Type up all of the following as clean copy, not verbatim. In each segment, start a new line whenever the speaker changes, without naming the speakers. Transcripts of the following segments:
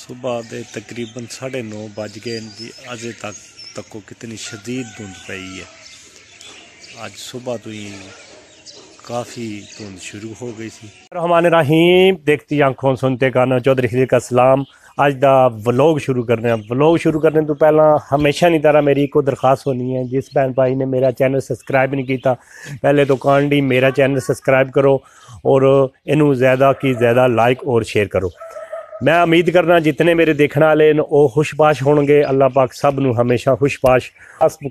सुबह के तकरीबन 9:30 बज गए जी। अजे तक कितनी शदीद धुंध पई है। आज सुबह तो ही काफ़ी धुंध शुरू हो गई थी। रहमान रहीम, देखती आंखों सुनते काना, चौधरी खलील का सलाम। अज का व्लॉग शुरू करने तो पहला हमेशा नहीं तरह मेरी एक दरखास्त होनी है, जिस भैन भाई ने मेरा चैनल सबसक्राइब नहीं किया पहले तो कांडी मेरा चैनल सबसक्राइब करो और इनू ज़्यादा की ज़्यादा लाइक और शेयर करो। मैं उम्मीद करना जितने मेरे देखने वाले वो खुशबाश होंगे। अल्लाह पाक सब नू हमेशा खुशबाश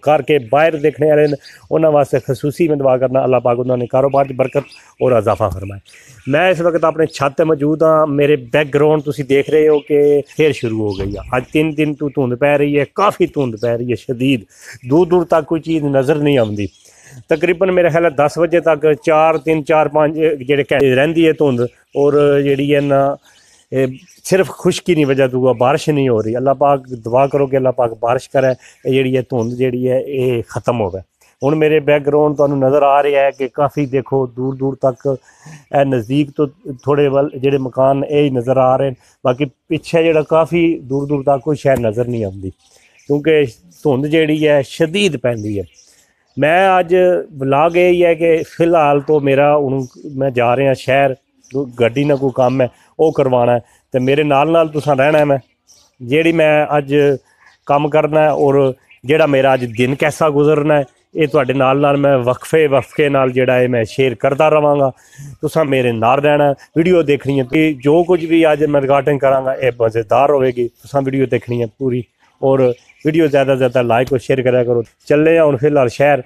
करके बाहर देखने वाले उन्होंने वास्ते खसूसी में दुआ करना अल्लाह पाक उन्होंने कारोबार की बरकत और इजाफा फरमाए। मैं इस वक्त अपने छत पर मौजूद हाँ। मेरे बैकग्राउंड तुसी देख रहे हो कि फिर शुरू हो गई है। अज 3 दिन तो धुंध पै रही है, काफ़ी धुंध पै रही है शदीद, दूर दूर तक कोई चीज़ नज़र नहीं आती। तकरीबन मेरे ख्याल 10 बजे तक 4-3-4-5 जेडे रही है धुंध और जी है ना सिर्फ खुश्की नहीं वजह दूआ बारिश नहीं हो रही। अल्लाह पाक दुआ करो कि अल्लाह पाक बारिश करे, जी है धुंध जी है ये ख़त्म होवे। हुण मेरे बैकग्राउंड तुहानू नज़र आ रहा है कि काफ़ी देखो दूर दूर तक नज़दीक तो थोड़े वाल जेडे मकान यही नज़र आ रहे हैं, बाकी पिछे जो काफ़ी दूर दूर तक कोई शहर नज़र नहीं आती क्योंकि धुंध जी है शदीद पैंदी है। मैं अज व्लॉग यही है कि फ़िलहाल तो मेरा हूँ मैं जा रहा शहर, गड्डी ना कोई काम है वो करवाना है तो मेरे नाल तुसां रहना है। मैं अज काम करना है और जेड़ा मेरा अज दिन कैसा गुजरना है ये तुहाडे नाल मैं वक्फे नाल जेड़ा है मैं शेयर करता रहांगा। तुसां मेरे नाल रहना, वीडियो देखनी है कि जो कुछ भी अज मैं रिकॉर्डिंग करांगा ये मज़ेदार होगी। तुसां वीडियो देखनी है पूरी और वीडियो ज़्यादा से ज़्यादा लाइक और शेयर करा करो। चले हुण फिलहाल शहर।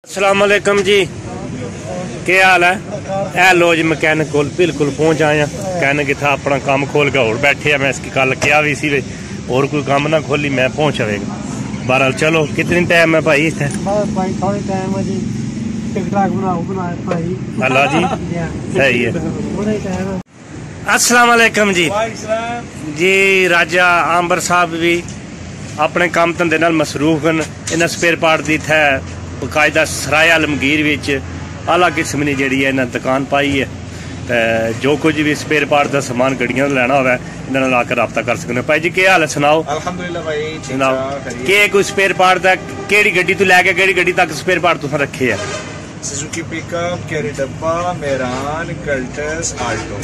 अस्सलाम वालेकुम जी, क्या हाल है? लो जी मैकेनिक को बिल्कुल पहुँच आया। मैकेनिक इतना अपना काम खोल के और बैठे हैं। मैं इसकी कल क्या भी सी और कोई काम ना खोली मैं पहुँच आएगा। बहरहाल चलो कितनी टाइम है भाई इतने? अल्लाह जी सही है। अस्सलाम वालेकुम जी। राजा आंबर साहब भी अपने काम धंधे नाल मसरूफ हैं। इन्हें स्पेयर पार्ट दी है बकायदा सराय आलमगीर विच आला किस्म की जी है इन्हें दुकान पाई है। तो जो कुछ भी स्पेयर पार्ट का समान गड्डियों लेना हो इन्होंने आकर रब्ता कर सकते हो। भाई जी क्या हाल है सुनाओ?
अल्हम्दुलिल्लाह भाई
सुनाओ कि कोई स्पेयर पार्ट का केड़ी गड्डी तो लैके केड़ी गड्डी तक स्पेयर पार्ट तुसें रखे है?
सुजुकी पिकअप, कैरी डब्बा, मेरान, कल्टस, आल्टो।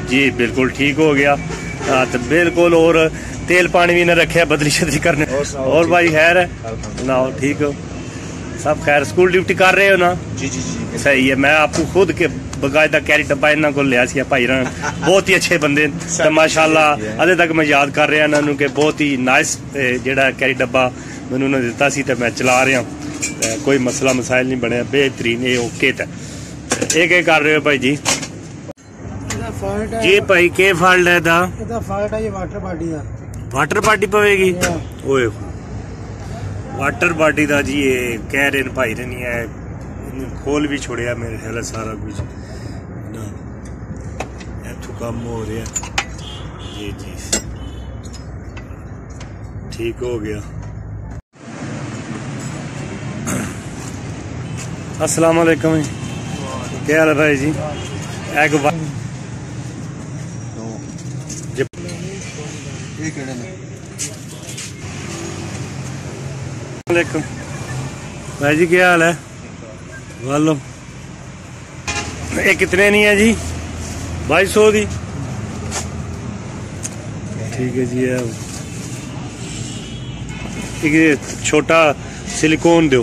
जी बिल्कुल ठीक हो गया। तो बिल्कुल और तेल पानी भी इन्हें रखे बदली शदली करने। और भाई खैर है सुनाओ ठीक हो सब? खैर स्कूल ड्यूटी कर रहे हो ना?
जी जी जी
सही है। मैं आपको खुद के बकायदा कैरी डब्बा इन्होंने को लिया सी भाई बहुत ही अच्छे बंदे तो माशाल्लाह अजे तक मैं याद कर रहा इन्होंने कि बहुत ही नाइस जेड़ा कैरी डब्बा मैंने उन्होंने दिता सी तो मैं चला रहा। कोई मसला मसाइल नहीं बनया, बेहतरीन ये ओके। ये कर रहे हो भाई जी? जी भाई के फॉल्ट है दा?
फॉल्ट है ये वाटर पार्टी दा।
वाटर पार्टी पवेगी? ओए वाटर बॉडी का जी ये कह रहे भाई ने नहीं है, खोल भी छोड़िया मेरे ख्याल सारा कुछ ना इतों कम हो रहा जी जी ठीक हो गया। अस्सलाम वालेकुम, क्या हाल है भाई जी? वालेकुम भाई जी, क्या हाल है? वालो ये कितने नहीं है जी? 2200 दी। ठीक है जी। एक छोटा सिलिकॉन दो।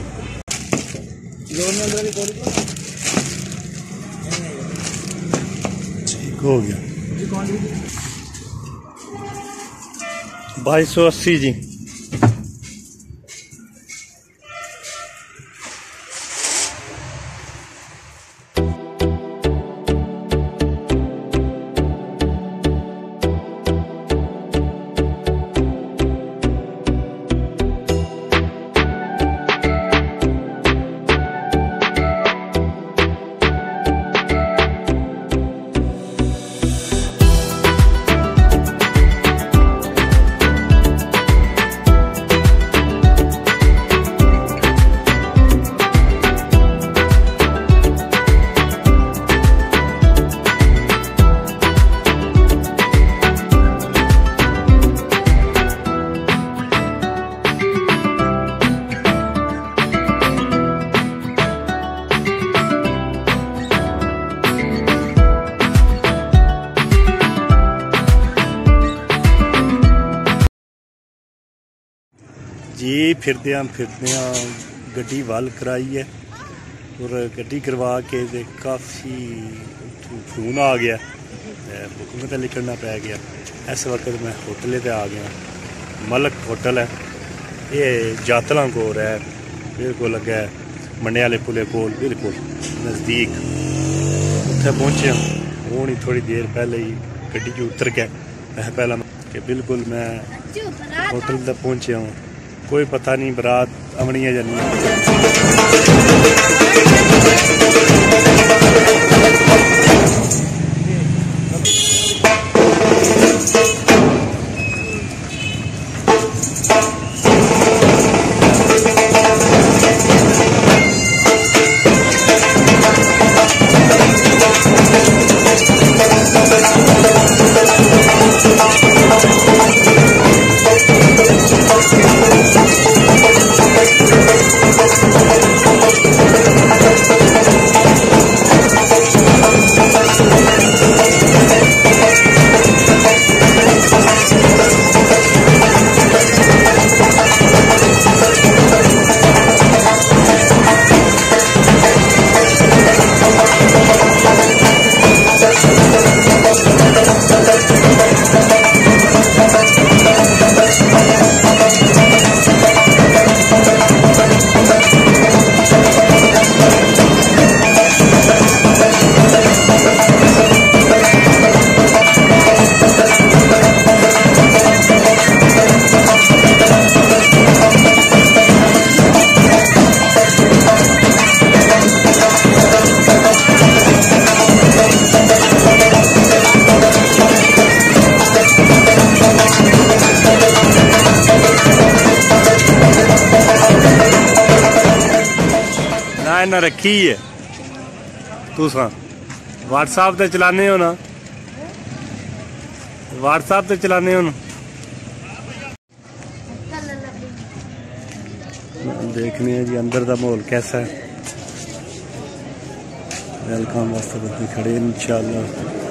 ठीक हो गया। 2280 जी। जी फिरदे गड्डी वल कराई है और गड्डी करवा के काफ़ी फोन आ गया, बुकिंग तो लिखना पै गया। इस वक्त मैं होटल पे आ गया, मलक होटल है ये जातला कोल है, बिल्कुल अगे मंडे वाले पुले कोल बिल्कुल नज़दीक। उत्थे पहुँचे हूँ ही थोड़ी देर पहले ही गड्डी च उतर गया। पहला कि बिल्कुल मैं होटल तक पहुँचे हूँ, कोई पता नहीं बरात अमनी है या नहीं। ना रखी है तुस व्हाट्सएप ते चलाने हो ना, व्हाट्सएप ते चलाने हो ना। देखने हैं जी अंदर का माहौल कैसा है। वेलकम वास्ते बंदे खड़े इंशाल्लाह।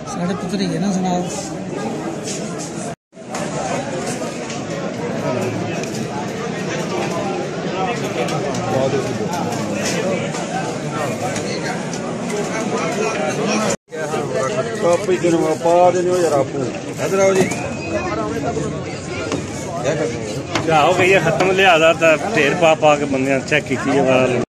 साढ़े पुत्र ही है ना सुनाओ।
पा देने हो यार आप इधर आओ जी।
ਹੋ ਗਈ ਹੈ ਖਤਮ, ਲਿਆਦਾ ਤਾਂ ਢੇਰ ਪਾ ਕੇ ਬੰਦਿਆਂ ਚੈੱਕ ਕੀਤੀ ਵਾਰਾ